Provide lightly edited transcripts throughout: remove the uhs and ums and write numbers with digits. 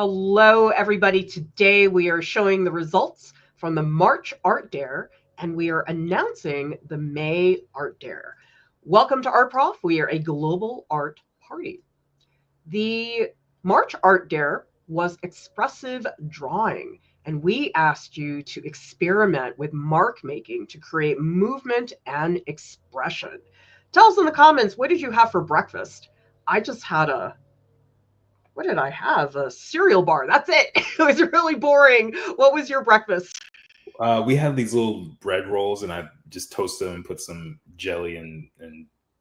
Hello, everybody. Today we are showing the results from the March Art Dare, and we are announcing the May Art Dare. Welcome to Art Prof. We are a global art party. The March Art Dare was expressive drawing, and we asked you to experiment with mark making to create movement and expression. Tell us in the comments, what did you have for breakfast? I just had what did I have? A cereal bar. That's it. It was really boring. What was your breakfast? We had these little bread rolls, and I just toasted them and put some jelly and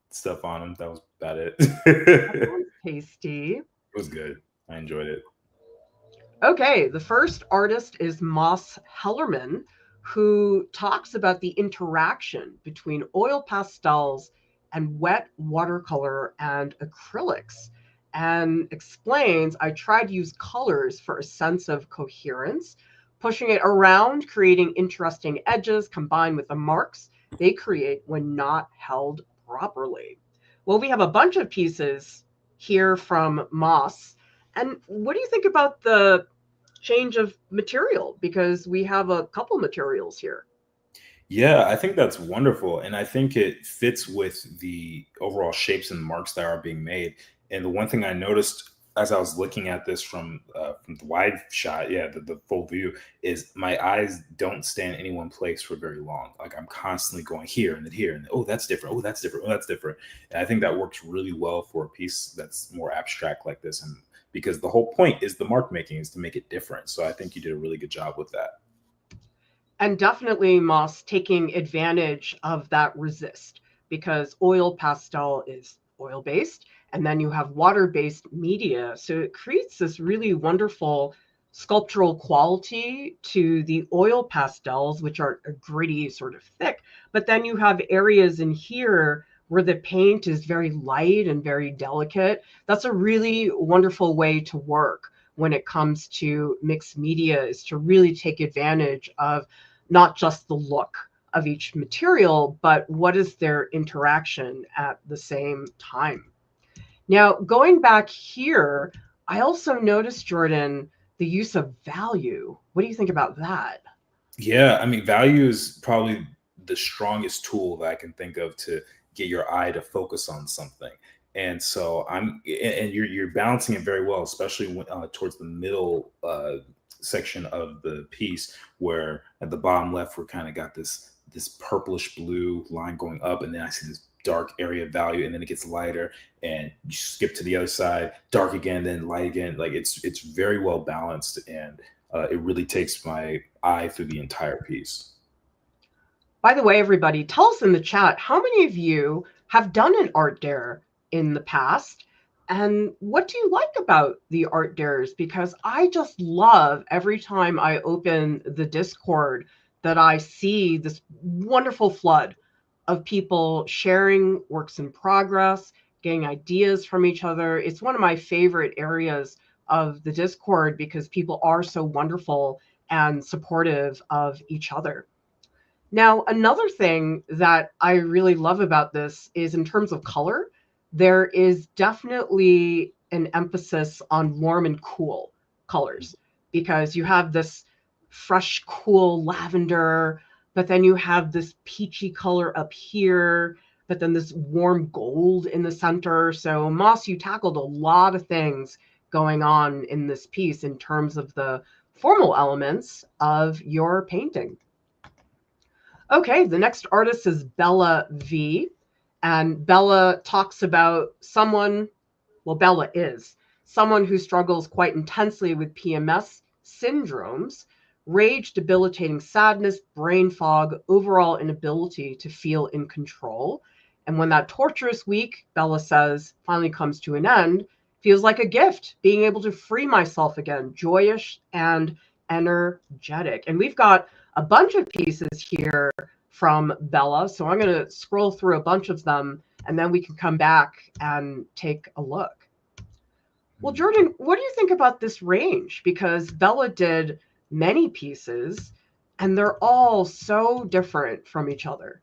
stuff on them. That was about it. That It sounds tasty. was good. I enjoyed it. Okay, the first artist is Helerman, who talks about the interaction between oil pastels and wet watercolor and acrylics, and explains I tried to use colors for a sense of coherence, pushing it around, creating interesting edges combined with the marks they create when not held properly. Well, we have a bunch of pieces here from Moss. And what do you think about the change of material? Because we have a couple materials here. Yeah, I think that's wonderful, and I think it fits with the overall shapes and marks that are being made. And the one thing I noticed as I was looking at this from the wide shot, yeah, the full view, is my eyes don't stay in any one place for very long. Like I'm constantly going here and then here, and oh, that's different. Oh, that's different. Oh, that's different. And I think that works really well for a piece that's more abstract like this, and because the whole point is the mark making is to make it different. So I think you did a really good job with that. And definitely Moss taking advantage of that resist, because oil pastel is oil based and then you have water based media. So it creates this really wonderful sculptural quality to the oil pastels, which are gritty, sort of thick. But then you have areas in here where the paint is very light and very delicate. That's a really wonderful way to work when it comes to mixed media, is to really take advantage of not just the look of each material, but what is their interaction at the same time. Now, going back here, I also noticed, Jordan, the use of value. What do you think about that? Yeah, I mean, value is probably the strongest tool that I can think of to get your eye to focus on something. And so and you're balancing it very well, especially towards the middle section of the piece, where at the bottom left we're kind of got this purplish blue line going up, and then I see this dark area of value, and then it gets lighter, and you skip to the other side, dark again, then light again. Like it's very well balanced, and it really takes my eye through the entire piece. By the way, everybody, tell us in the chat, how many of you have done an art dare in the past? And what do you like about the art dares? Because I just love every time I open the Discord that I see this wonderful flood of people sharing works in progress, getting ideas from each other. It's one of my favorite areas of the Discord because people are so wonderful and supportive of each other. Now, another thing that I really love about this is in terms of color, there is definitely an emphasis on warm and cool colors, because you have this fresh, cool lavender, but then you have this peachy color up here, but then this warm gold in the center. So, Moss, you tackled a lot of things going on in this piece in terms of the formal elements of your painting. Okay, the next artist is Bella V. And Bella talks about Bella is someone who struggles quite intensely with PMS syndromes, rage, debilitating sadness, brain fog, overall inability to feel in control. And when that torturous week, Bella says, finally comes to an end, feels like a gift, being able to free myself again, joyous and energetic. And we've got a bunch of pieces here from Bella. So I'm going to scroll through a bunch of them, and then we can come back and take a look. Well, Jordan, what do you think about this range? Because Bella did many pieces, and they're all so different from each other.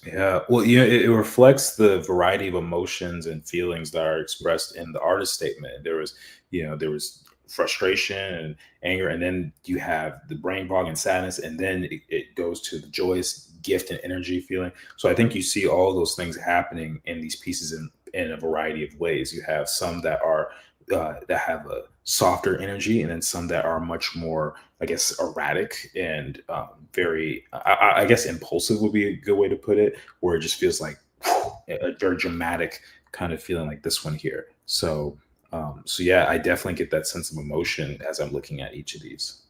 Yeah, well, it reflects the variety of emotions and feelings that are expressed in the artist statement. There was frustration and anger, and then you have the brain fog and sadness, and then it goes to the joyous gift and energy feeling. So I think you see all those things happening in these pieces in a variety of ways. You have some that are that have a softer energy, and then some that are much more, I guess, erratic and very, I guess, impulsive would be a good way to put it, where it just feels like a very dramatic kind of feeling, like this one here. So yeah, I definitely get that sense of emotion as I'm looking at each of these.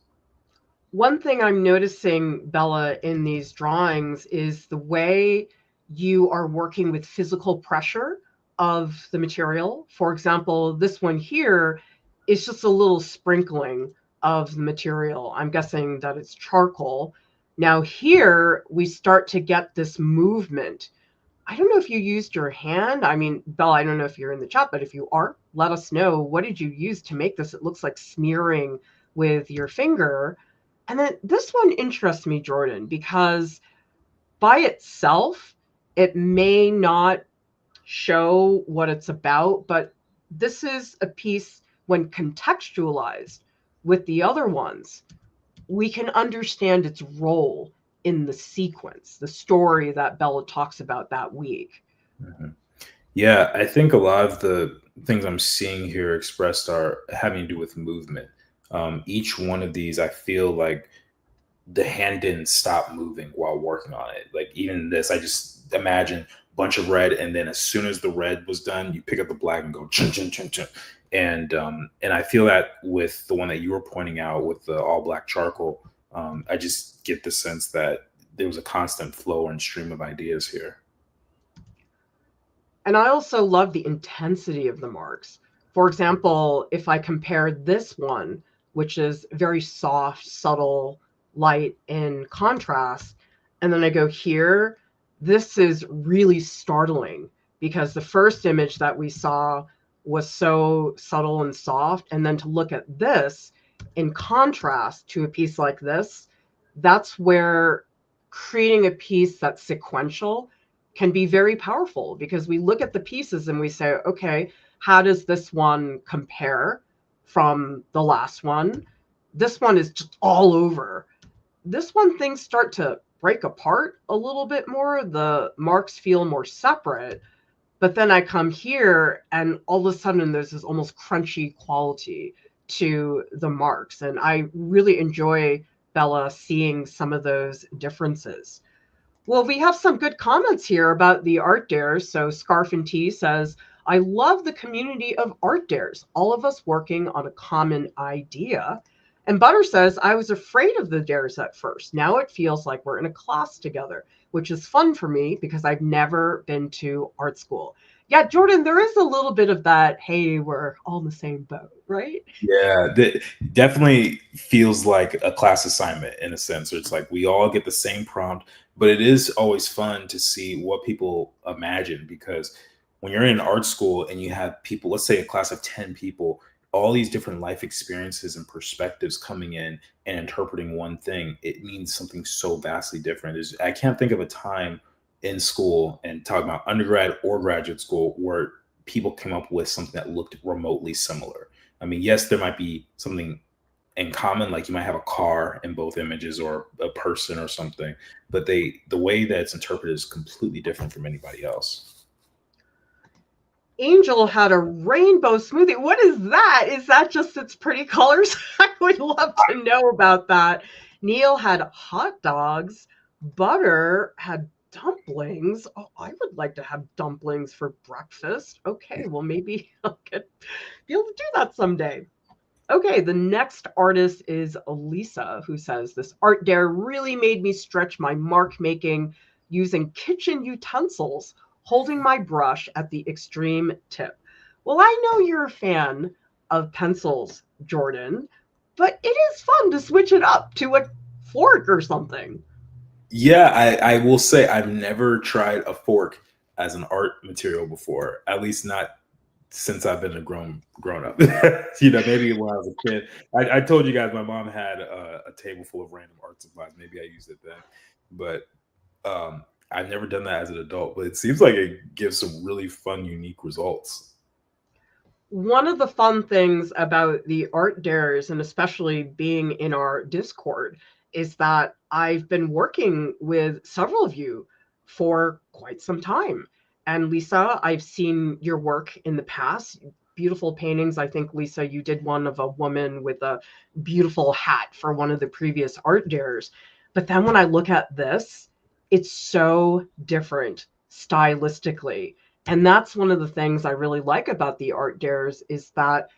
One thing I'm noticing, Bella, in these drawings is the way you are working with physical pressure of the material. For example, this one here is just a little sprinkling of the material. I'm guessing that it's charcoal. Now here we start to get this movement. I don't know if you used your hand. I mean, Bella, I don't know if you're in the chat, but if you are, let us know. What did you use to make this? It looks like smearing with your finger. And then this one interests me, Jordan, because by itself, it may not show what it's about, but this is a piece when contextualized with the other ones, we can understand its role in the sequence, the story that Bella talks about that week. Mhm. Yeah, I think a lot of the things I'm seeing here expressed are having to do with movement. Each one of these, I feel like the hand didn't stop moving while working on it. Like even this, I just imagine a bunch of red, and then as soon as the red was done, you pick up the black and go chun chun chun chun. And I feel that with the one that you were pointing out with the all black charcoal, I just get the sense that there was a constant flow and stream of ideas here. And I also love the intensity of the marks. For example, if I compare this one, which is very soft, subtle, light in contrast, and then I go here, this is really startling because the first image that we saw was so subtle and soft. And then to look at this in contrast to a piece like this, that's where creating a piece that's sequential can be very powerful, because we look at the pieces and we say, okay, how does this one compare from the last one? This one is just all over. This one, things start to break apart a little bit more. The marks feel more separate. But then I come here and all of a sudden there's this almost crunchy quality to the marks. And I really enjoy, Bella, seeing some of those differences. Well, we have some good comments here about the art dares. So Scarf and Tea says, I love the community of art dares, all of us working on a common idea. And Butter says, I was afraid of the dares at first. Now it feels like we're in a class together, which is fun for me because I've never been to art school. Yeah, Jordan, there is a little bit of that, hey, we're all in the same boat, right? Yeah, definitely feels like a class assignment in a sense. It's like we all get the same prompt, but it is always fun to see what people imagine, because when you're in art school and you have people, let's say a class of 10 people, all these different life experiences and perspectives coming in and interpreting one thing, it means something so vastly different. I can't think of a time in school, and talking about undergrad or graduate school, where people came up with something that looked remotely similar. I mean, yes, there might be something in common, like you might have a car in both images or a person or something, but the way that it's interpreted is completely different from anybody else. Angel had a rainbow smoothie. What is that? Is that just its pretty colors? I would love to know about that. Neil had hot dogs. Butter had dumplings. Oh, I would like to have dumplings for breakfast. Okay, well, maybe I'll be able to do that someday. Okay, the next artist is Elisa, who says, this art dare really made me stretch my mark making using kitchen utensils, holding my brush at the extreme tip. Well, I know you're a fan of pencils, Jordan, but it is fun to switch it up to a fork or something. Yeah, I will say I've never tried a fork as an art material before, at least not since I've been a grown up. Maybe when I was a kid. I told you guys my mom had a table full of random art supplies. Maybe I used it then, but I've never done that as an adult. But it seems like it gives some really fun, unique results. One of the fun things about the art dares, and especially being in our Discord, is that I've been working with several of you for quite some time. And Lisa, I've seen your work in the past. Beautiful paintings. I think, Lisa, you did one of a woman with a beautiful hat for one of the previous art dares. But then when I look at this, it's so different stylistically. And that's one of the things I really like about the art dares is that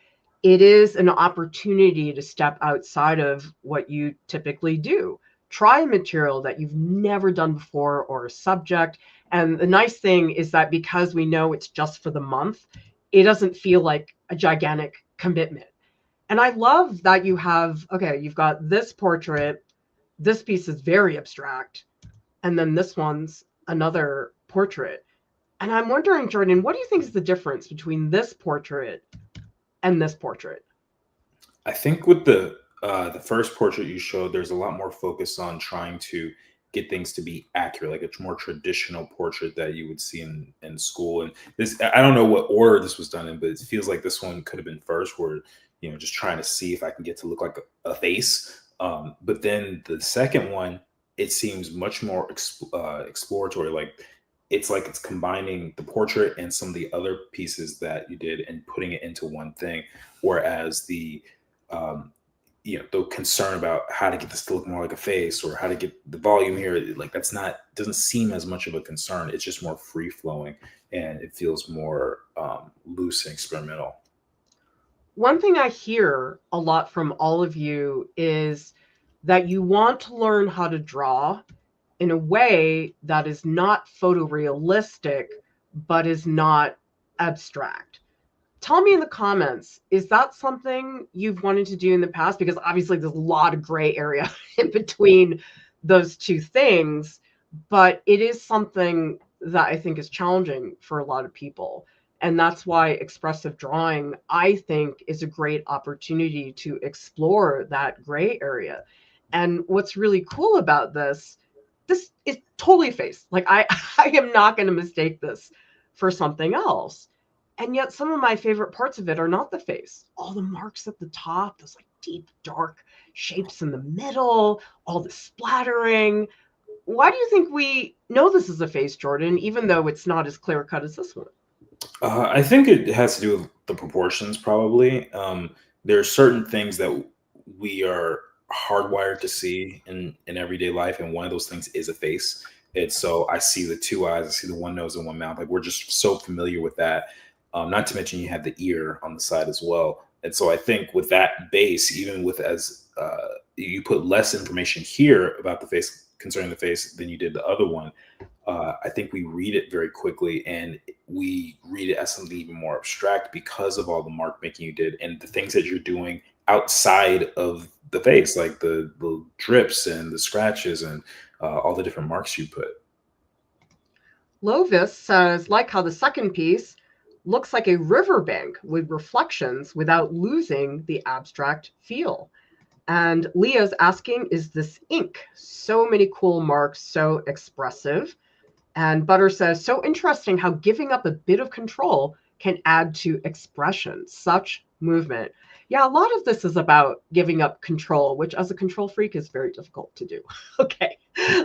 it is an opportunity to step outside of what you typically do. Try a material that you've never done before or a subject. And the nice thing is that because we know it's just for the month, it doesn't feel like a gigantic commitment. And I love that you have, okay, you've got this portrait, this piece is very abstract, and then this one's another portrait. And I'm wondering, Jordan, what do you think is the difference between this portrait and this portrait? I think with the first portrait you showed, there's a lot more focus on trying to get things to be accurate, like a more traditional portrait that you would see in school. And this, I don't know what order this was done in, but it feels like this one could have been first, where just trying to see if I can get to look like a face. But then the second one, it seems much more exploratory. Like it's combining the portrait and some of the other pieces that you did and putting it into one thing. Whereas um, the concern about how to get this to look more like a face or how to get the volume here, like that's not doesn't seem as much of a concern. It's just more free flowing and it feels more loose and experimental. One thing I hear a lot from all of you is that you want to learn how to draw in a way that is not photorealistic, but is not abstract. Tell me in the comments, is that something you've wanted to do in the past? Because obviously there's a lot of gray area in between those two things, but it is something that I think is challenging for a lot of people. And that's why expressive drawing, I think, is a great opportunity to explore that gray area. And what's really cool about this is totally face. Like I am not going to mistake this for something else. And yet some of my favorite parts of it are not the face. All the marks at the top, those like deep, dark shapes in the middle, all the splattering. Why do you think we know this is a face, Jordan, even though it's not as clear cut as this one? I think it has to do with the proportions, probably. There are certain things that we are hardwired to see in everyday life, and one of those things is a face. And so I see the two eyes, I see the one nose and one mouth. Like we're just so familiar with that. Not to mention you have the ear on the side as well. And so I think with that base, even with as you put less information here about the face concerning the face than you did the other one, I think we read it very quickly and we read it as something even more abstract because of all the mark making you did and the things that you're doing outside of the face, like the drips and the scratches and all the different marks you put. Lovis says, like how the second piece looks like a riverbank with reflections without losing the abstract feel. And Leah's asking, is this ink? So many cool marks, so expressive. And Butter says, so interesting how giving up a bit of control can add to expression, such movement. Yeah, a lot of this is about giving up control, which as a control freak is very difficult to do. Okay,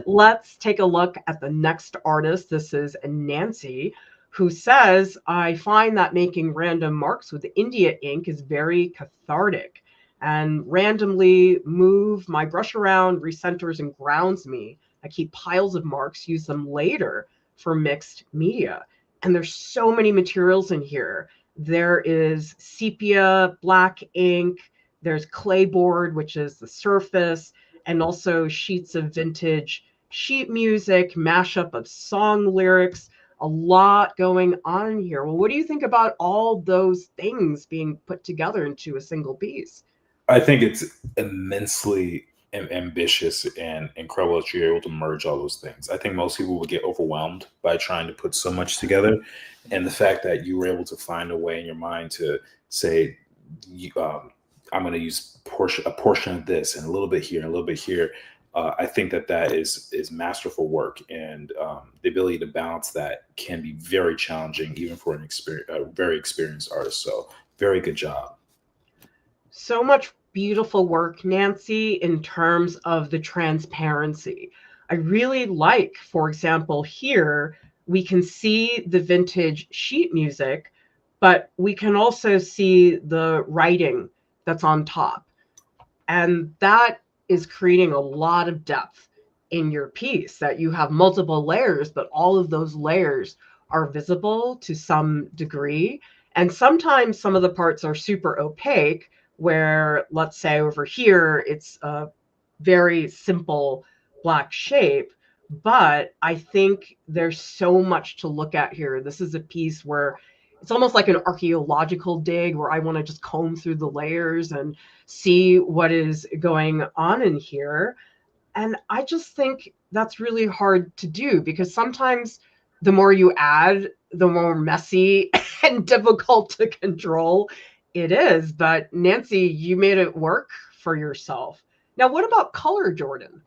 let's take a look at the next artist. This is Nancy, who says, I find that making random marks with India ink is very cathartic and randomly move my brush around, recenters and grounds me. I keep piles of marks, use them later for mixed media. And there's so many materials in here. There is sepia, black ink, there's clayboard, which is the surface, and also sheets of vintage sheet music, mashup of song lyrics, a lot going on here. Well, what do you think about all those things being put together into a single piece? I think it's immensely ambitious and incredible that you're able to merge all those things. I think most people would get overwhelmed by trying to put so much together, and the fact that you were able to find a way in your mind to say, "I'm going to use a portion of this and a little bit here and a little bit here." I think that is masterful work, and the ability to balance that can be very challenging, even for a very experienced artist. So Very good job. So much beautiful work, Nancy, in terms of the transparency. I really like, for example, here we can see the vintage sheet music, but we can also see the writing that's on top. And that is creating a lot of depth in your piece, that you have multiple layers, but all of those layers are visible to some degree. And sometimes some of the parts are super opaque, where let's say over here, it's a very simple black shape. But I think there's so much to look at here. This is a piece where it's almost like an archaeological dig, where I want to just comb through the layers and see what is going on in here. And I just think that's really hard to do, because sometimes the more you add, the more messy and difficult to control it is. But Nancy, you made it work for yourself. Now, what about color, Jordan?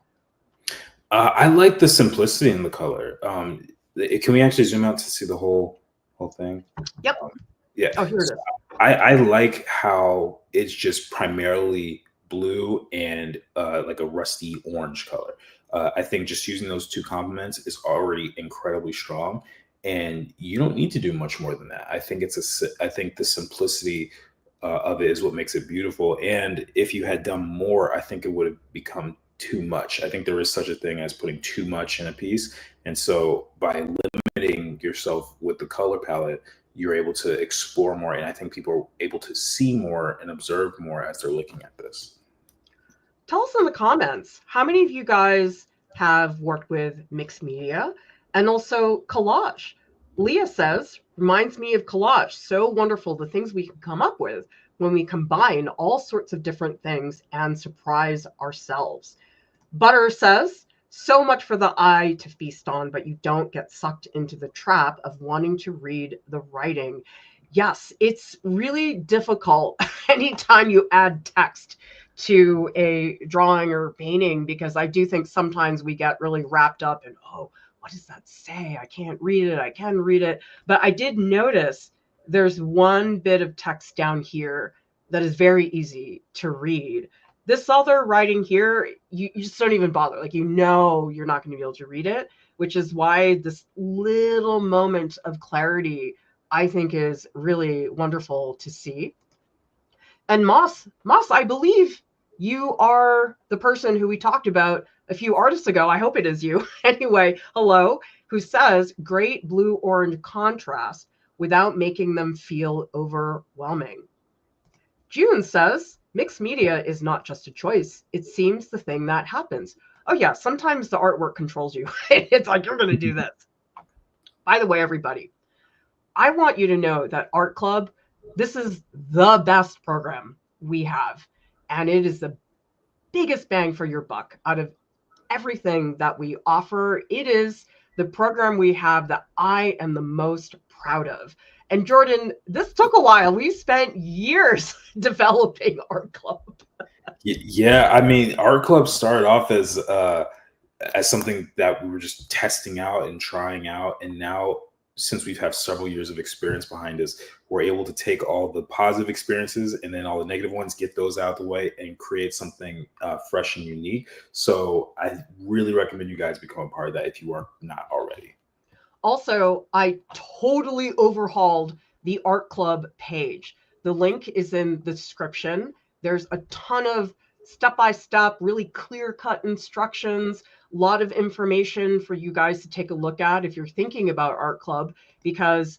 I like the simplicity in the color. Can we actually zoom out to see the whole thing? Yep. Yeah. Oh, here it So is. I like how it's just primarily blue and like a rusty orange color. I think just using those two complements is already incredibly strong, and you don't need to do much more than that. I think I think the simplicity of it is what makes it beautiful. And if you had done more, I think it would have become too much. I think there is such a thing as putting too much in a piece, and so by limiting yourself with the color palette, you're able to explore more, and I think people are able to see more and observe more as they're looking at this. Tell us in the comments, how many of you guys have worked with mixed media and also collage? Leah says, reminds me of collage. So wonderful, the things we can come up with when we combine all sorts of different things and surprise ourselves. Butter says, so much for the eye to feast on, but you don't get sucked into the trap of wanting to read the writing. Yes, it's really difficult anytime you add text to a drawing or painting, because I do think sometimes we get really wrapped up in, oh, what does that say? I can't read it. I can read it. But I did notice there's one bit of text down here that is very easy to read. This other writing here, you just don't even bother. Like, you're not going to be able to read it, which is why this little moment of clarity, I think, is really wonderful to see. And Moss, I believe you are the person who we talked about a few artists ago. I hope it is you. Anyway, hello, who says great blue-orange contrast without making them feel overwhelming. June says mixed media is not just a choice. It seems the thing that happens. Oh yeah, sometimes the artwork controls you. It's like, you're going to do this. By the way, everybody, I want you to know that Art Club, this is the best program we have. And it is the biggest bang for your buck out of everything that we offer. It is the program we have that I am the most proud of. And Jordan, this took a while. We spent years developing Art Club. Yeah, I mean, Art Club started off as something that we were just testing out and trying out, and now, since we've had several years of experience behind us, we're able to take all the positive experiences and then all the negative ones, get those out of the way, and create something fresh and unique. So I really recommend you guys become a part of that if you are not already. Also, I totally overhauled the Art Club page. The link is in the description. There's a ton of step-by-step, really clear-cut instructions, a lot of information for you guys to take a look at if you're thinking about Art Club, because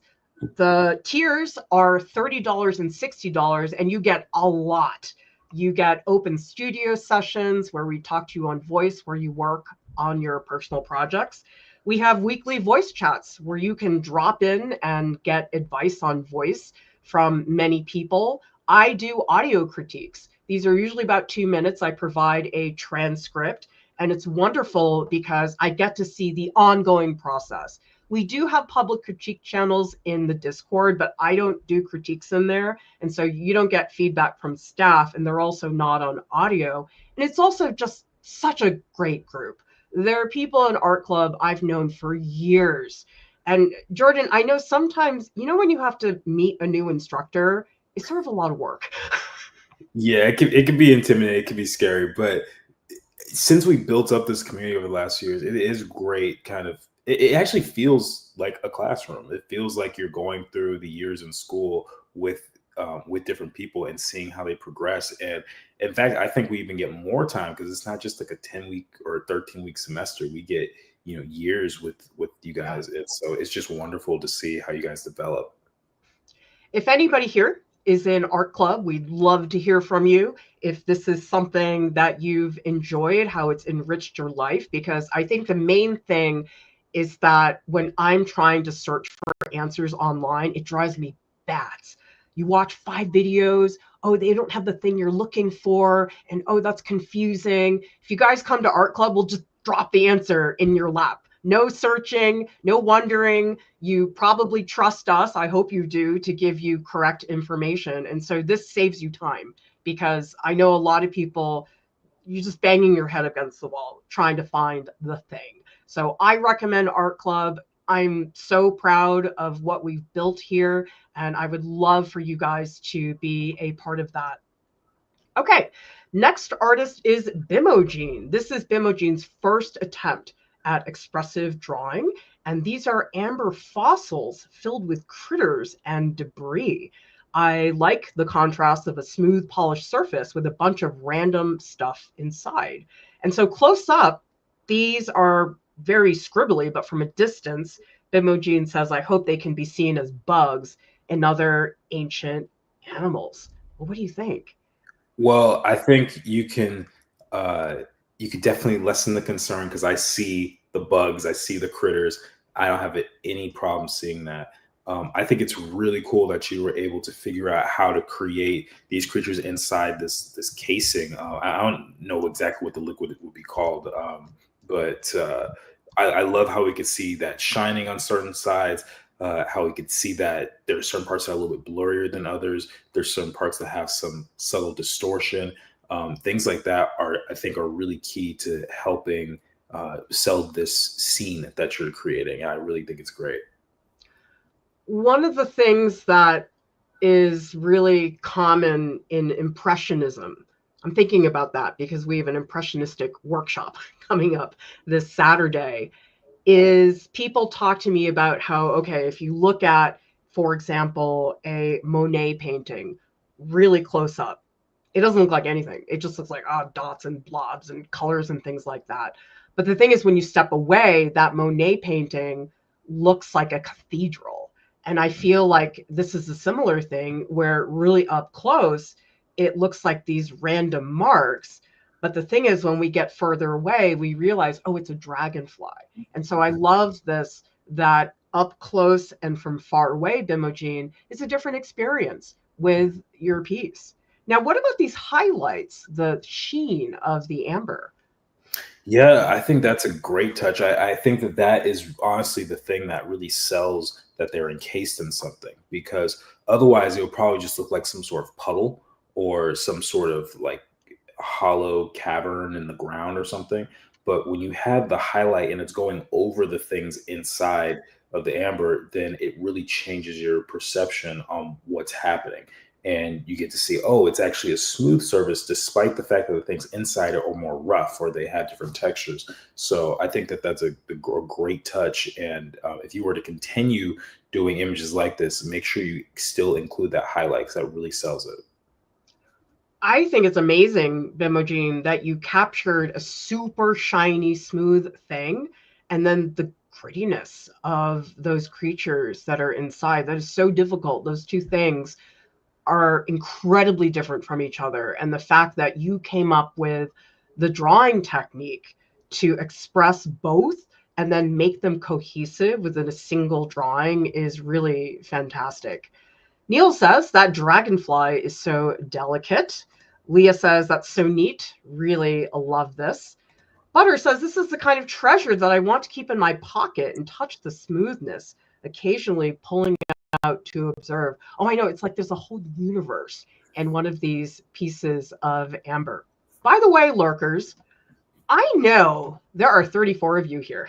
the tiers are $30 and $60, and you get a lot. You get open studio sessions where we talk to you on voice, where you work on your personal projects. We have weekly voice chats where you can drop in and get advice on voice from many people. I do audio critiques. These are usually about 2 minutes. I provide a transcript, and it's wonderful because I get to see the ongoing process. We do have public critique channels in the Discord, but I don't do critiques in there. And so you don't get feedback from staff, and they're also not on audio. And it's also just such a great group. There are people in Art Club I've known for years. And Jordan, I know sometimes, when you have to meet a new instructor, it's sort of a lot of work. Yeah, it can be intimidating, it can be scary, but since we built up this community over the last few years, it is great. Kind of, it actually feels like a classroom. It feels like you're going through the years in school with different people and seeing how they progress. And in fact, I think we even get more time because it's not just like a 10-week or a 13-week semester. We get years with you Yeah. guys. So it's just wonderful to see how you guys develop. If anybody here is in art club, we'd love to hear from you. If this is something that you've enjoyed, how it's enriched your life, because I think the main thing is that when I'm trying to search for answers online, it drives me bats. You watch 5 videos, oh, they don't have the thing you're looking for, and oh, that's confusing. If you guys come to art club, we'll just drop the answer in your lap. No searching, no wondering. You probably trust us, I hope you do, to give you correct information. And so this saves you time, because I know a lot of people, you're just banging your head against the wall trying to find the thing. So I recommend Art Club. I'm so proud of what we've built here, and I would love for you guys to be a part of that. Okay, next artist is Bimogene. This is Bimogene's first attempt at expressive drawing, and these are amber fossils filled with critters and debris. I like the contrast of a smooth, polished surface with a bunch of random stuff inside. And so close up, these are very scribbly, but from a distance, Bimogene says, I hope they can be seen as bugs and other ancient animals. Well, what do you think? Well, I think uh you can definitely lessen the concern because I see the bugs, I see the critters. I don't have any problem seeing that. I think it's really cool that you were able to figure out how to create these creatures inside this casing. I don't know exactly what the liquid would be called, but I love how we could see that shining on certain sides. How we could see that there are certain parts that are a little bit blurrier than others. There's certain parts that have some subtle distortion. Things like that are, I think, are really key to helping sell this scene that you're creating. I really think it's great. One of the things that is really common in Impressionism, I'm thinking about that because we have an Impressionistic workshop coming up this Saturday, is people talk to me about how, okay, if you look at, for example, a Monet painting really close up, it doesn't look like anything. It just looks like dots and blobs and colors and things like that. But the thing is, when you step away, that Monet painting looks like a cathedral. And I feel like this is a similar thing where really up close, it looks like these random marks. But the thing is, when we get further away, we realize, oh, it's a dragonfly. And so I love this, that up close and from far away, Bimogene is a different experience with your piece. Now, what about these highlights, the sheen of the amber? Yeah, I think that's a great touch. I think that that is honestly the thing that really sells that they're encased in something because otherwise it'll probably just look like some sort of puddle or some sort of like hollow cavern in the ground or something. But when you have the highlight and it's going over the things inside of the amber, then it really changes your perception on what's happening. And you get to see, oh, it's actually a smooth surface, despite the fact that the things inside are more rough or they have different textures. So I think that that's a great touch. And if you were to continue doing images like this, make sure you still include that highlight because that really sells it. I think it's amazing, Bimogene, that you captured a super shiny, smooth thing, and then the grittiness of those creatures that are inside. That is so difficult. Those two things are incredibly different from each other. And the fact that you came up with the drawing technique to express both and then make them cohesive within a single drawing is really fantastic. Neil says that dragonfly is so delicate. Leah says that's so neat. Really love this. Butter says this is the kind of treasure that I want to keep in my pocket and touch the smoothness, occasionally pulling out to observe. Oh, I know. It's like there's a whole universe in one of these pieces of amber. By the way, lurkers, I know there are 34 of you here.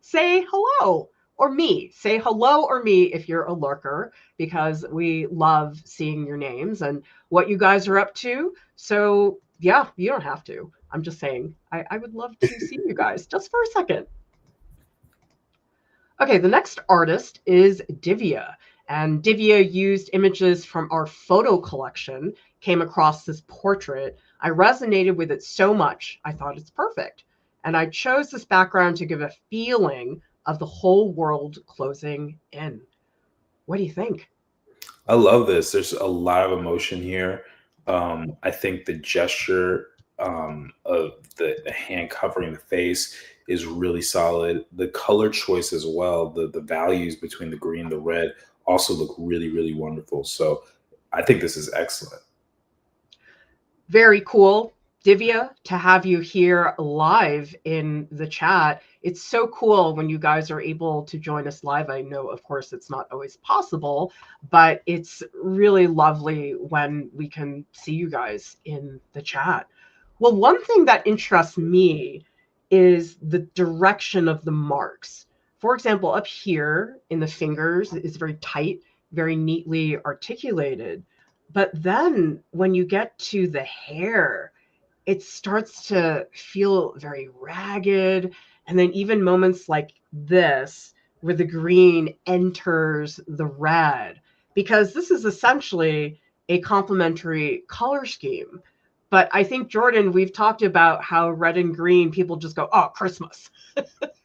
Say hello or me. Say hello or me if you're a lurker, because we love seeing your names and what you guys are up to. So yeah, you don't have to. I'm just saying, I would love to see you guys just for a second. Okay, the next artist is Divya. And Divya used images from our photo collection, came across this portrait. I resonated with it so much, I thought it's perfect. And I chose this background to give a feeling of the whole world closing in. What do you think? I love this. There's a lot of emotion here. I think the gesture of the hand covering the face is really solid. The color choice as well, the values between the green and the red also look really, really wonderful. So I think this is excellent. Very cool, Divya, to have you here live in the chat. It's so cool when you guys are able to join us live. I know, of course, it's not always possible, but it's really lovely when we can see you guys in the chat. Well, one thing that interests me is the direction of the marks. For example, up here in the fingers, it's very tight, very neatly articulated. But then when you get to the hair, it starts to feel very ragged. And then even moments like this, where the green enters the red, because this is essentially a complementary color scheme. But I think, Jordan, we've talked about how red and green, people just go, oh, Christmas.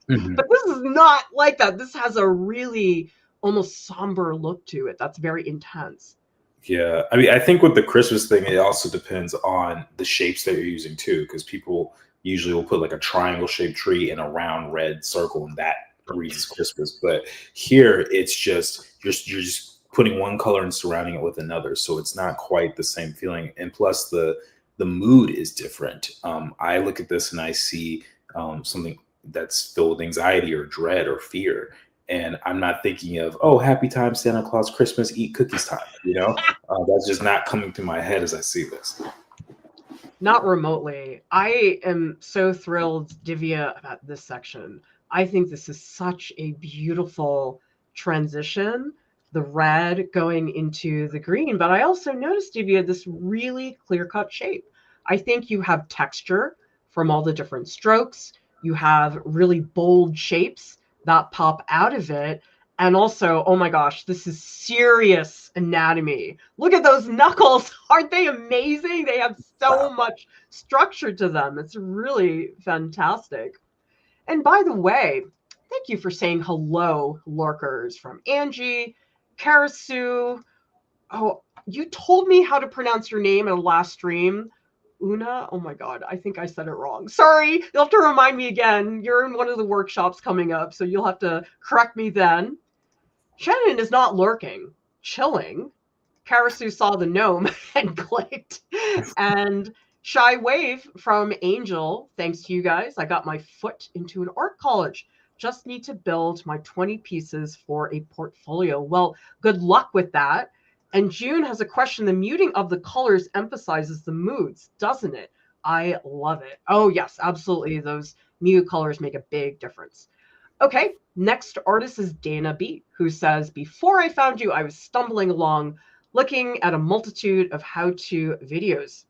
Mhm. But this is not like that. This has a really almost somber look to it that's very intense. Yeah, I mean, I think with the Christmas thing, it also depends on the shapes that you're using too, because people usually will put like a triangle shaped tree in a round red circle, and that reads Christmas. But here, it's just you're just putting one color and surrounding it with another, so it's not quite the same feeling. And plus, the mood is different. I look at this and I see something that's filled with anxiety or dread or fear, and I'm not thinking of, oh, happy time, Santa Claus, Christmas, eat cookies time. That's just not coming through my head as I see this. Not remotely. I am so thrilled, Divya, about this section. I think this is such a beautiful transition, the red going into the green. But I also noticed, Divya, this really clear cut shape. I think you have texture from all the different strokes. You have really bold shapes that pop out of it. And also, oh my gosh, this is serious anatomy. Look at those knuckles. Aren't they amazing? They have so much structure to them. It's really fantastic. And by the way, thank you for saying hello, lurkers, from Angie, Karasu. Oh, you told me how to pronounce your name in a last stream. Una, oh my God, I think I said it wrong. Sorry, you'll have to remind me again. You're in one of the workshops coming up, so you'll have to correct me then. Shannon is not lurking, chilling. Karasu saw the gnome and clicked. And Shy Wave from Angel, thanks to you guys, I got my foot into an art college. Just need to build my 20 pieces for a portfolio. Well, good luck with that. And June has a question. The muting of the colors emphasizes the moods, doesn't it? I love it. Oh, yes, absolutely. Those mute colors make a big difference. Okay, next artist is Dana B, who says, before I found you, I was stumbling along looking at a multitude of how-to videos.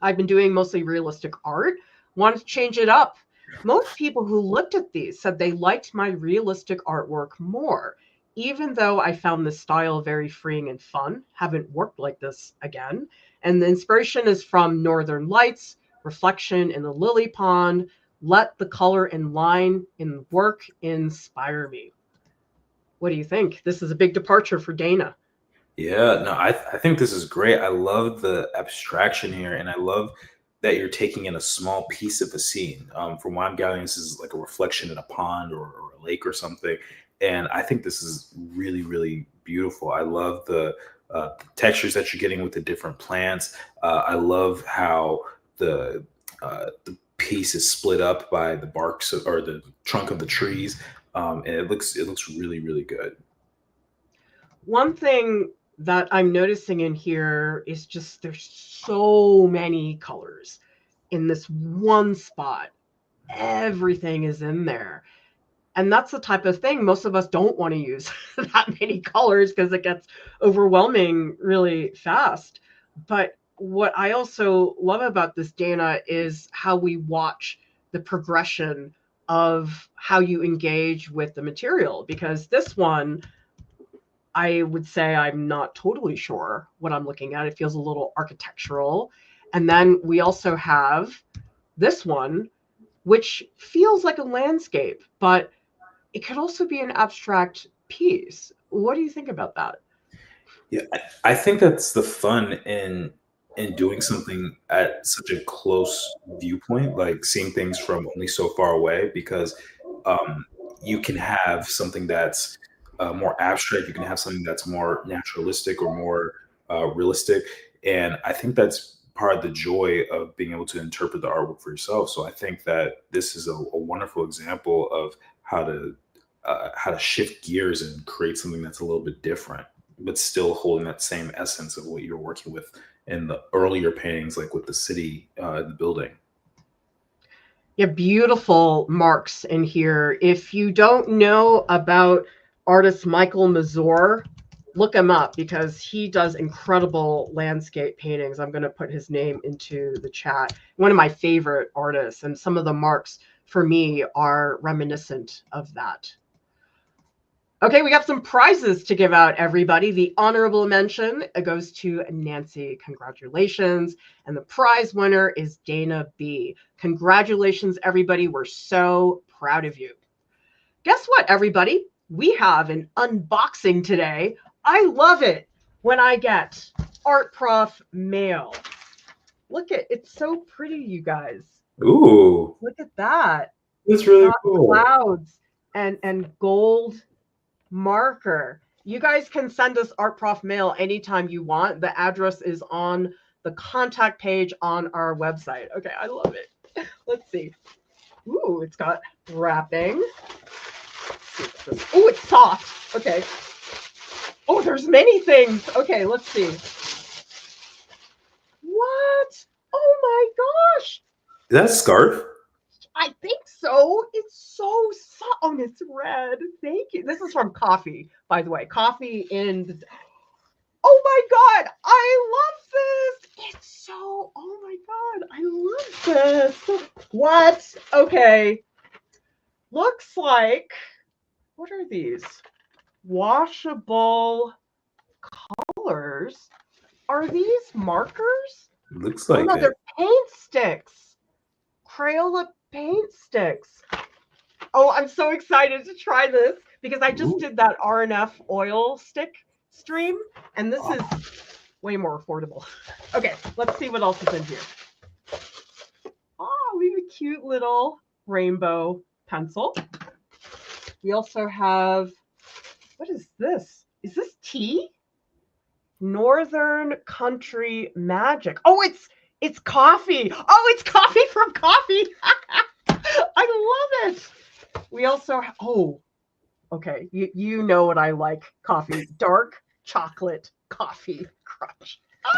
I've been doing mostly realistic art, wanted to change it up. Most people who looked at these said they liked my realistic artwork more, even though I found the style very freeing and fun. Haven't worked like this again. And the inspiration is from Northern Lights, Reflection in the Lily Pond, let the color and line in work inspire me. What do you think? This is a big departure for Dana. Yeah, no, I think this is great. I love the abstraction here, and I love that you're taking in a small piece of a scene. From what I'm gathering, this is like a reflection in a pond or a lake or something, and I think this is really, really beautiful. I love the textures that you're getting with the different plants. I love how the piece is split up by the barks or the trunk of the trees, and it looks really, really good. One thing that I'm noticing in here is just there's so many colors in this one spot. Everything is in there. And that's the type of thing most of us don't want to use that many colors because it gets overwhelming really fast. But what I also love about this, Dana, is how we watch the progression of how you engage with the material. Because this one, I would say I'm not totally sure what I'm looking at. It feels a little architectural. And then we also have this one, which feels like a landscape, but it could also be an abstract piece. What do you think about that? Yeah, I think that's the fun in doing something at such a close viewpoint, like seeing things from only so far away, because um, you can have something that's more abstract, you can have something that's more naturalistic or more realistic, and I think that's part of the joy of being able to interpret the artwork for yourself. So I think that this is a wonderful example of how to shift gears and create something that's a little bit different, but still holding that same essence of what you're working with in the earlier paintings, like with the city, the building. Yeah, beautiful marks in here. If you don't know about artist Michael Mazur, look him up because he does incredible landscape paintings. I'm going to put his name into the chat. One of my favorite artists, and some of the marks for me are reminiscent of that. Okay, we got some prizes to give out, everybody. The honorable mention goes to Nancy. Congratulations. And the prize winner is Dana B. Congratulations, everybody. We're so proud of you. Guess what, everybody? We have an unboxing today. I love it when I get Art Prof mail. Look at it's so pretty, you guys. Ooh, Look at that. that's really Got cool. clouds and gold marker. You guys can send us Art Prof mail anytime you want. The address is on the contact page on our website. Okay, I love it. Let's see. Ooh, it's got wrapping. Oh, it's soft. Okay. Oh, there's many things. Okay, let's see. What? Oh my gosh. Is that a scarf? I think so. It's so soft. Oh, and it's red. Thank you. This is from Coffee, by the way. Coffee in the... Oh my God. I love this. It's so... Oh my God. I love this. What? Okay. Looks like... What are these? Washable colors. Are these markers? Looks Oh like no, it. they're paint sticks. Crayola paint sticks. Oh, I'm so excited to try this because I just did that RNF oil stick stream, and this is way more affordable. Okay, let's see what else is in here. Oh, we have a cute little rainbow pencil. We also have, what is this? Is this tea? Northern Country Magic. Oh, it's coffee. Oh, it's coffee from Coffee. I love it. We also oh, okay. You know what I like. Coffee. Dark chocolate coffee crunch. Ah,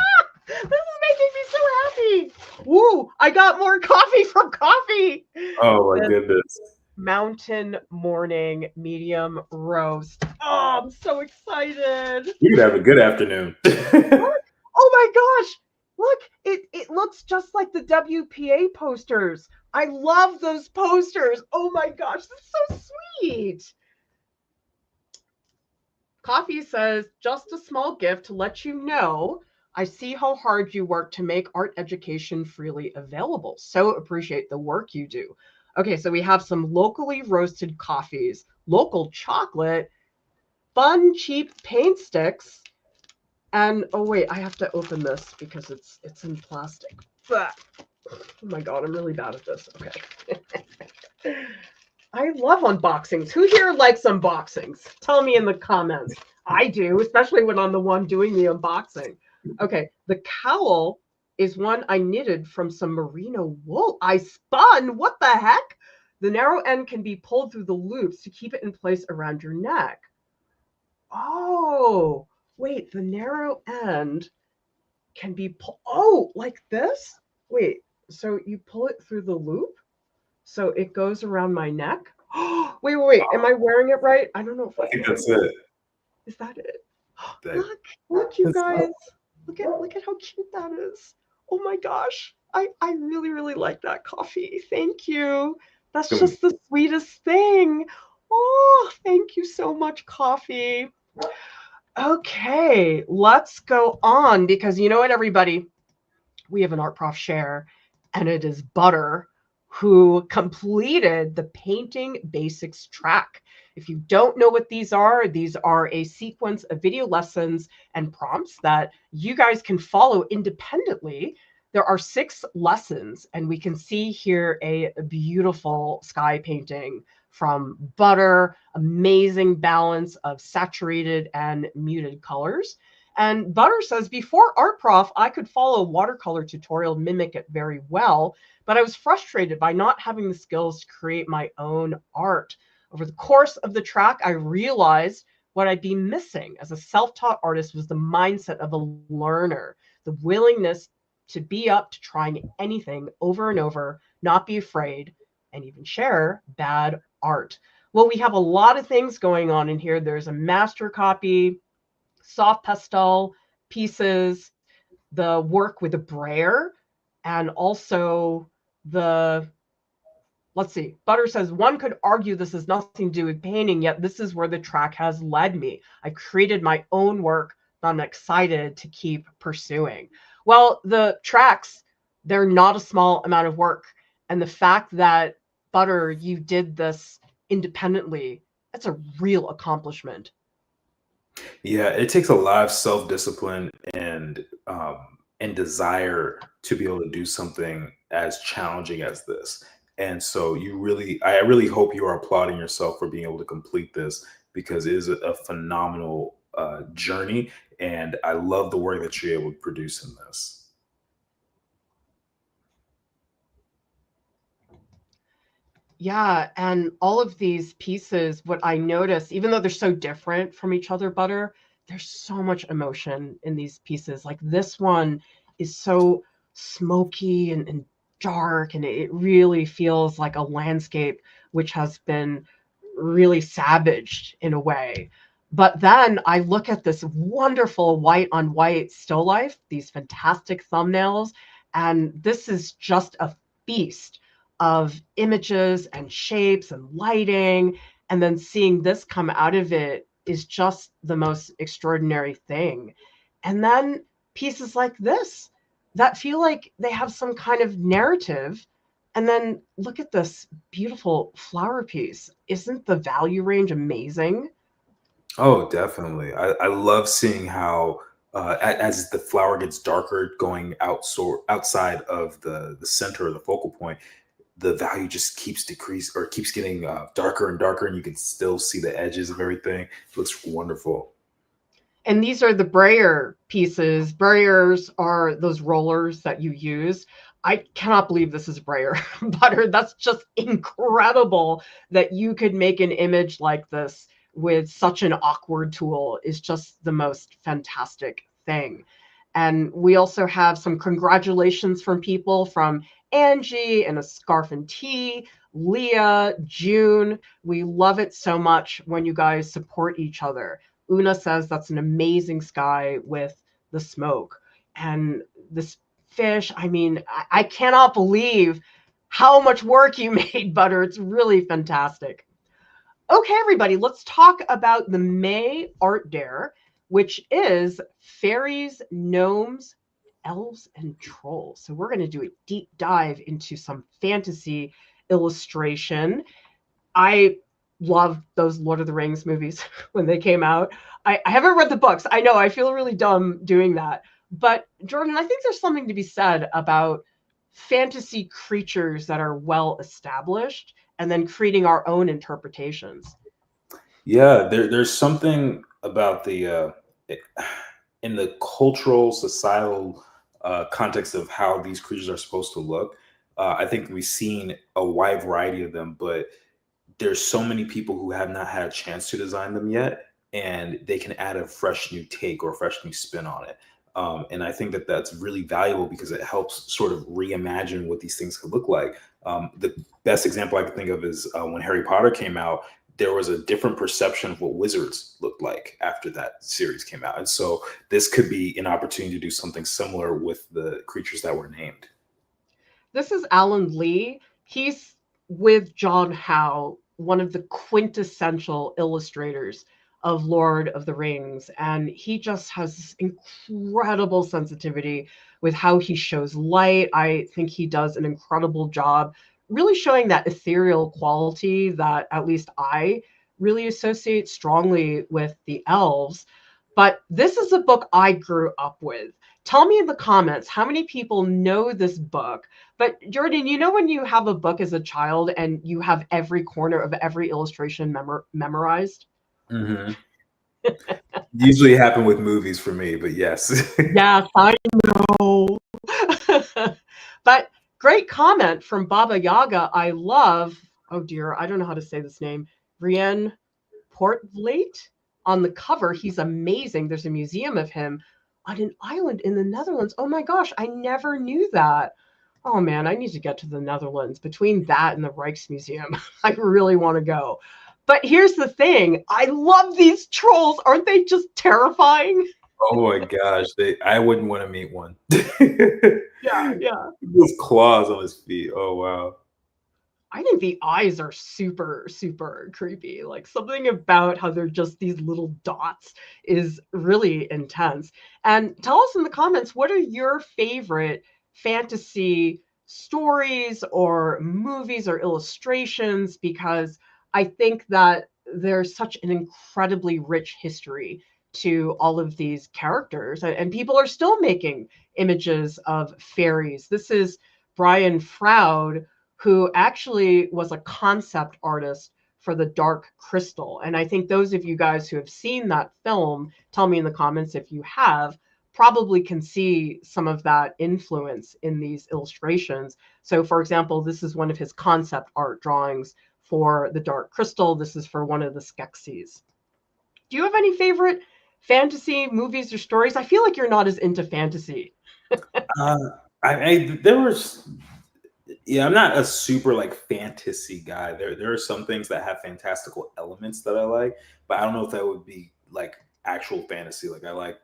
this is making me so happy. Woo, I got more coffee from Coffee. Oh my goodness. Mountain Morning Medium Roast. Oh, I'm so excited. You could have a good afternoon. Oh my gosh. Look, it looks just like the WPA posters. I love those posters. Oh my gosh, that's so sweet. Coffee says, just a small gift to let you know I see how hard you work to make art education freely available. So appreciate the work you do. Okay, so we have some locally roasted coffees, local chocolate, fun, cheap paint sticks, and oh wait, I have to open this because it's in plastic. But, oh my God, I'm really bad at this. Okay. I love unboxings. Who here likes unboxings? Tell me in the comments. I do, especially when I'm the one doing the unboxing. Okay, the cowl is one I knitted from some merino wool. I spun. What the heck? The narrow end can be pulled through the loops to keep it in place around your neck. Oh, wait, the narrow end can be pulled. Oh, like this? Wait, so you pull it through the loop? So it goes around my neck? Wait. Am I wearing it right? I don't know if I I think am. that's it. Is that it? That, Look, you that's guys. Look at how cute that is. Oh my gosh. I really, really like that coffee. Thank you. That's gonna just the sweetest thing. Oh, thank you so much, coffee. Okay, let's go on because you know what, everybody? We have an art prof share, and it is Butter who completed the painting basics track. If you don't know what these are a sequence of video lessons and prompts that you guys can follow independently. There are 6 lessons, and we can see here a beautiful sky painting from Butter, amazing balance of saturated and muted colors. And Butter says, before Art Prof, I could follow a watercolor tutorial, mimic it very well, but I was frustrated by not having the skills to create my own art. Over the course of the track, I realized what I'd been missing as a self-taught artist was the mindset of a learner, the willingness to be up to trying anything over and over, not be afraid, and even share bad art. Well, we have a lot of things going on in here. There's a master copy, soft pastel pieces, the work with the brayer, and also the, let's see, Butter says, one could argue this has nothing to do with painting, yet this is where the track has led me. I created my own work that I'm excited to keep pursuing. Well, the tracks, they're not a small amount of work. And the fact that, Butter, you did this independently, that's a real accomplishment. Yeah, it takes a lot of self-discipline and desire to be able to do something as challenging as this. And so I really hope you are applauding yourself for being able to complete this because it is a phenomenal journey, and I love the work that you're able to produce in this. Yeah, and all of these pieces, what I notice, even though they're so different from each other, Butter, there's so much emotion in these pieces. Like this one is so smoky and dark, and it really feels like a landscape which has been really savaged in a way. But then I look at this wonderful white on white still life, these fantastic thumbnails, and this is just a feast of images and shapes and lighting. And then seeing this come out of it is just the most extraordinary thing. And then pieces like this that feel like they have some kind of narrative. And then look at this beautiful flower piece. Isn't the value range amazing? Oh, definitely. I love seeing how as the flower gets darker, going outside of the center of the focal point, the value just keeps decrease or keeps getting darker and darker, and you can still see the edges of everything. It looks wonderful. And these are the brayer pieces. Brayers are those rollers that you use. I cannot believe this is brayer butter. That's just incredible that you could make an image like this with such an awkward tool is just the most fantastic thing. And we also have some congratulations from people from Angie and a scarf and tea, Leah, June. We love it so much when you guys support each other. Una says that's an amazing sky with the smoke. And this fish, I mean, I cannot believe how much work you made, Butter. It's really fantastic. Okay, everybody, let's talk about the May Art Dare, which is fairies, gnomes, elves, and trolls. So we're going to do a deep dive into some fantasy illustration. I love those Lord of the Rings movies when they came out. I haven't read the books. I know I feel really dumb doing that. But Jordan, I think there's something to be said about fantasy creatures that are well established and then creating our own interpretations. Yeah, there's something about it- in the cultural, societal context of how these creatures are supposed to look. I think we've seen a wide variety of them, but there's so many people who have not had a chance to design them yet, and they can add a fresh new take or a fresh new spin on it. And I think that that's really valuable because it helps sort of reimagine what these things could look like. The best example I can think of is when Harry Potter came out, there was a different perception of what wizards looked like after that series came out. And so this could be an opportunity to do something similar with the creatures that were named. This is Alan Lee. He's with John Howe, one of the quintessential illustrators of Lord of the Rings. And he just has this incredible sensitivity with how he shows light. I think he does an incredible job really showing that ethereal quality that at least I really associate strongly with the elves. But this is a book I grew up with. Tell me in the comments how many people know this book. But Jordan, you know when you have a book as a child and you have every corner of every illustration memorized? Mm-hmm. Usually happen with movies for me, but yes. Yes, I know. But great comment from Baba Yaga. I love, oh dear, I don't know how to say this name, Brienne Portvlate on the cover. He's amazing. There's a museum of him on an island in the Netherlands. Oh my gosh, I never knew that. Oh man, I need to get to the Netherlands. Between that and the Rijksmuseum, I really want to go. But here's the thing. I love these trolls. Aren't they just terrifying? Oh my gosh, I wouldn't want to meet one. Yeah, yeah. Those claws on his feet. Oh wow. I think the eyes are super, super creepy. Like something about how they're just these little dots is really intense. And tell us in the comments, what are your favorite fantasy stories or movies or illustrations? Because I think that there's such an incredibly rich history to all of these characters. And people are still making images of fairies. This is Brian Froud, who actually was a concept artist for The Dark Crystal. And I think those of you guys who have seen that film, tell me in the comments if you have, probably can see some of that influence in these illustrations. So for example, this is one of his concept art drawings for The Dark Crystal. This is for one of the Skeksis. Do you have any favorite fantasy movies or stories? I feel like you're not as into fantasy. Uh, there was, yeah, I'm not a super like fantasy guy. There are some things that have fantastical elements that I like, but I don't know if that would be like actual fantasy. Like I like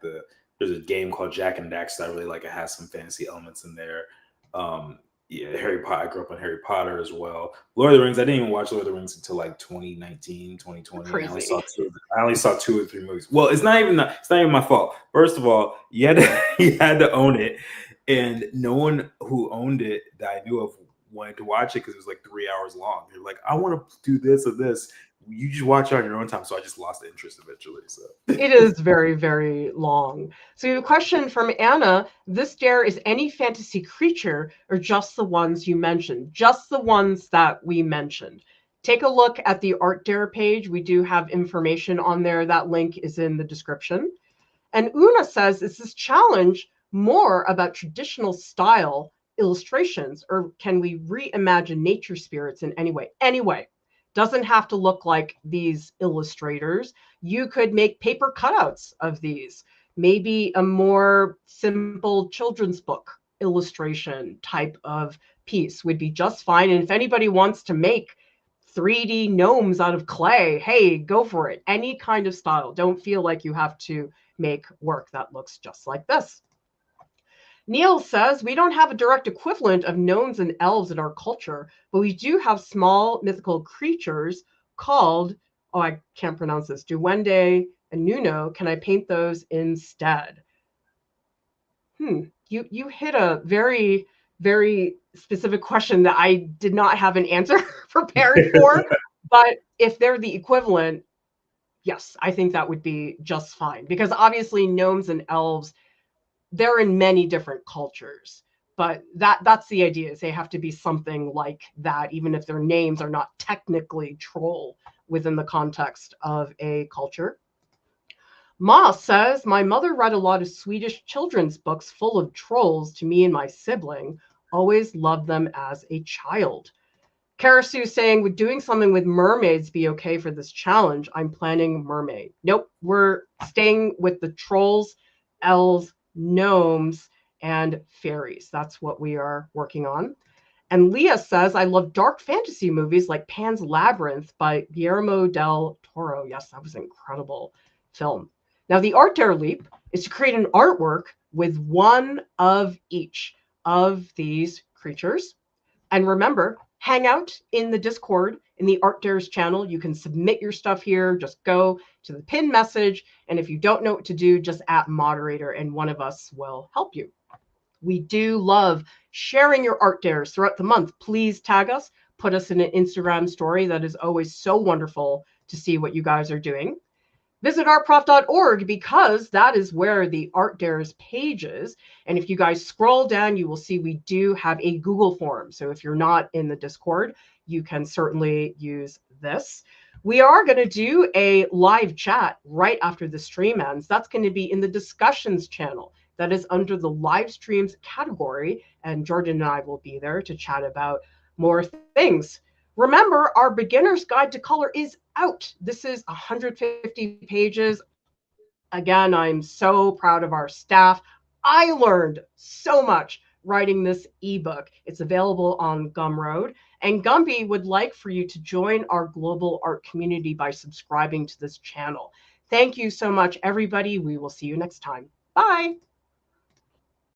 there's a game called Jack and Dax that I really like. It has some fantasy elements in there. Yeah, Harry Potter. I grew up on Harry Potter as well. Lord of the Rings. I didn't even watch Lord of the Rings until like 2019, 2020. Crazy. I only saw 2 or 3 movies. Well, it's not even my fault. First of all, you had to own it, and no one who owned it that I knew of wanted to watch it because it was like 3 hours long. They're like, I want to do this or this. You just watch it on your own time. So I just lost the interest eventually. So It is very, very long. So a question from Anna. This dare is any fantasy creature or just the ones you mentioned? Just the ones that we mentioned. Take a look at the Art Dare page. We do have information on there. That link is in the description. And Una says, is this challenge more about traditional style illustrations, or can we reimagine nature spirits in any way? Anyway, doesn't have to look like these illustrators. You could make paper cutouts of these. Maybe a more simple children's book illustration type of piece would be just fine. And if anybody wants to make 3D gnomes out of clay, hey, go for it. Any kind of style. Don't feel like you have to make work that looks just like this. Neil says, we don't have a direct equivalent of gnomes and elves in our culture, but we do have small mythical creatures called, oh, I can't pronounce this, Duende and Nuno. Can I paint those instead? You hit a very, very specific question that I did not have an answer prepared for. But if they're the equivalent, yes, I think that would be just fine. Because obviously gnomes and elves, they're in many different cultures. But that's the idea, is they have to be something like that, even if their names are not technically troll within the context of a culture. Ma says, my mother read a lot of Swedish children's books full of trolls to me and my sibling. Always loved them as a child. Karasu saying, would doing something with mermaids be okay for this challenge? I'm planning mermaid. Nope, we're staying with the trolls, elves, Gnomes, and fairies. That's what we are working on. And Leah says, I love dark fantasy movies like Pan's Labyrinth by Guillermo del Toro. Yes, that was an incredible film. Now, the Art Dare Leap is to create an artwork with one of each of these creatures. And remember, hang out in the Discord in the Art Dares channel. You can submit your stuff here. Just go to the pin message. And if you don't know what to do, just at moderator and one of us will help you. We do love sharing your art dares throughout the month. Please tag us, put us in an Instagram story. That is always so wonderful to see what you guys are doing. Visit artprof.org because that is where the Art Dares page is. And if you guys scroll down, you will see we do have a Google form. So if you're not in the Discord, you can certainly use this. We are going to do a live chat right after the stream ends. That's going to be in the discussions channel. That is under the live streams category. And Jordan and I will be there to chat about more things. Remember, our beginner's guide to color is out. This is 150 pages. Again, I'm so proud of our staff. I learned so much writing this ebook. It's available on Gumroad. And Gumby would like for you to join our global art community by subscribing to this channel. Thank you so much, everybody. We will see you next time. Bye.